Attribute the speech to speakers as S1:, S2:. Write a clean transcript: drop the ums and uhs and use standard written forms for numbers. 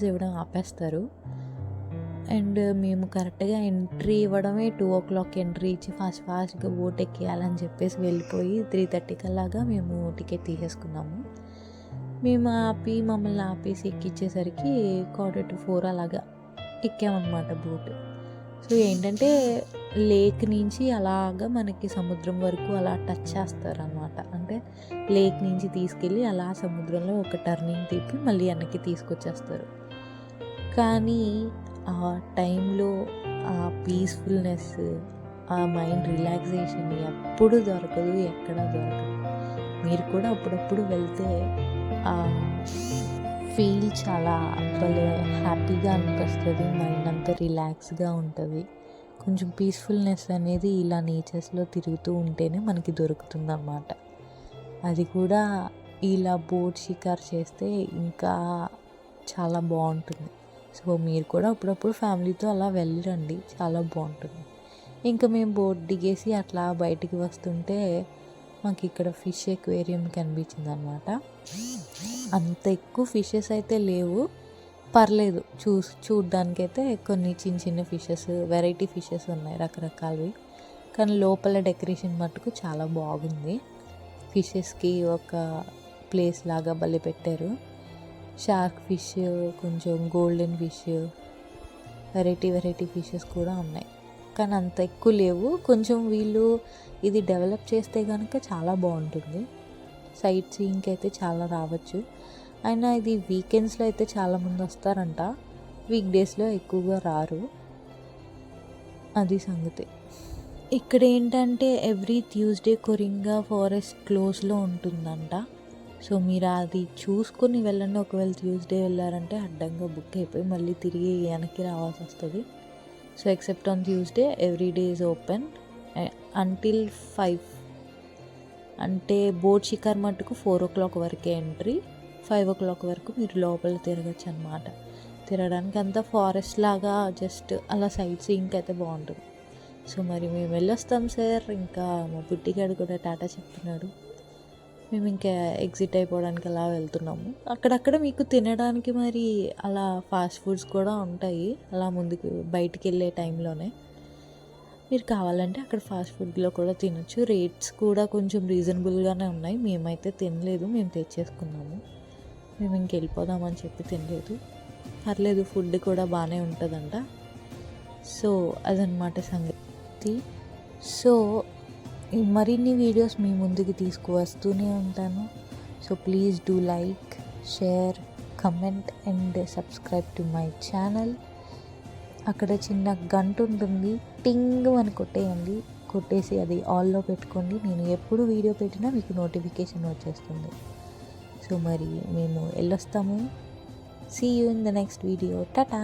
S1: Tickets ఇవ్వడం ఆపేస్తారు. And మేము కరెక్ట్గా ఎంట్రీ ఇవ్వడమే 2:00 ఎంట్రీ ఇచ్చి ఫాస్ట్గా బోట్ ఎక్కేయాలని చెప్పేసి వెళ్ళిపోయి 3:30 కల్లాగా మేము టికెట్ తీసేసుకున్నాము. మేము మమ్మల్ని ఆపేసి ఎక్కిచ్చేసరికి 3:45 అలాగా ఎక్కామన్నమాట బోట్. సో ఏంటంటే లేక్ నుంచి అలాగా మనకి సముద్రం వరకు అలా టచ్ చేస్తారనమాట. అంటే లేక్ నుంచి తీసుకెళ్ళి అలా సముద్రంలో ఒక టర్నింగ్ తిప్పి మళ్ళీ వెనక్కి తీసుకొచ్చేస్తారు. కానీ ఆ టైంలో ఆ పీస్ఫుల్నెస్, ఆ మైండ్ రిలాక్సేషన్ ఎప్పుడు దొరకదు, ఎక్కడ దొరకదు. మీరు కూడా అప్పుడప్పుడు వెళ్తే ఆ ఫీల్ చాలా భలే హ్యాపీగా అనిపిస్తుంది. మైండ్ అంతా రిలాక్స్గా ఉంటుంది. కొంచెం పీస్ఫుల్నెస్ అనేది ఇలా నేచర్స్లో తిరుగుతూ ఉంటేనే మనకి దొరుకుతుంది అన్నమాట. అది కూడా ఇలా బోట్ షికార్ చేస్తే ఇంకా చాలా బాగుంటుంది. సో మీరు కూడా అప్పుడప్పుడు ఫ్యామిలీతో అలా వెళ్ళిరండి, చాలా బాగుంటుంది. ఇంకా మేము బోట్ దిగేసి అట్లా బయటికి వస్తుంటే మాకు ఇక్కడ ఫిష్ ఎక్వేరియం కనిపించింది అనమాట. అంత ఎక్కువ ఫిషెస్ అయితే లేవు, పర్లేదు, చూడ్డానికైతే కొన్ని చిన్న చిన్న ఫిషెస్, వెరైటీ ఫిషెస్ ఉన్నాయి రకరకాలవి. కానీ లోపల డెకరేషన్ మట్టుకు చాలా బాగుంది. ఫిషెస్కి ఒక ప్లేస్ లాగా భలే పెట్టారు. షార్క్ ఫిష్, కొంచెం గోల్డెన్ ఫిష్, వెరైటీ ఫిషెస్ కూడా ఉన్నాయి. కానీ అంత ఎక్కువ లేవు. కొంచెం వీళ్ళు ఇది డెవలప్ చేస్తే కనుక చాలా బాగుంటుంది. సైట్ సీయింగ్కి అయితే చాలా రావచ్చు. అయినా ఇది వీకెండ్స్లో అయితే చాలామంది వస్తారంట, వీక్ డేస్లో ఎక్కువగా రారు. అది సంగతి. ఇక్కడ ఏంటంటే ఎవ్రీ ట్యూస్డే కొరింగా ఫారెస్ట్ క్లోజ్లో ఉంటుందంట. సో మీరు అది చూసుకొని వెళ్ళండి. ఒకవేళ ట్యూస్డే వెళ్ళారంటే అడ్డంగా బుక్ అయిపోయి మళ్ళీ తిరిగి వెనక్కి రావాల్సి వస్తుంది. So except on Tuesday every day is open until 5. అంటే బోట్ షికార్ మట్టుకు 4:00 వరకే ఎంట్రీ, 5:00 వరకు మీరు లోపల తిరగచ్చు అనమాట. తిరగడానికి అంతా ఫారెస్ట్ లాగా జస్ట్ అలా సైట్ సీయింగ్కి అయితే బాగుంటుంది. సో మరి మేము వెళ్ళొస్తాం సార్. ఇంకా మా బుడ్డిగాడు కూడా టాటా చెప్తున్నాడు. మేము ఇంకా ఎగ్జిట్ అయిపోవడానికి అలా వెళ్తున్నాము. అక్కడక్కడ మీకు తినడానికి మరి అలా ఫాస్ట్ ఫుడ్స్ కూడా ఉంటాయి. అలా ముందుకు బయటికి వెళ్ళే టైంలోనే మీరు కావాలంటే అక్కడ ఫాస్ట్ ఫుడ్లో కూడా తినొచ్చు. రేట్స్ కూడా కొంచెం రీజనబుల్గానే ఉన్నాయి. మేమైతే తినలేదు, మేము తెచ్చేసుకున్నాము. మేము ఇంక వెళ్ళిపోదామని చెప్పి తినలేదు. పర్లేదు, ఫుడ్ కూడా బాగానే ఉంటుందంట. సో అదనమాట సంగతి. సో మరిన్ని వీడియోస్ మీ ముందుకు తీసుకువస్తూనే ఉంటాను. So please do like, share, comment and subscribe to my channel. అక్కడ చిన్న గంట ఉంటుంది, టింగ్ అని కొట్టేయండి. కొట్టేసి అది ఆల్లో పెట్టుకోండి. నేను ఎప్పుడు వీడియో పెట్టినా మీకు నోటిఫికేషన్ వచ్చేస్తుంది. సో మరి మేము వెళ్ళొస్తాము. See you in the next video. Tata.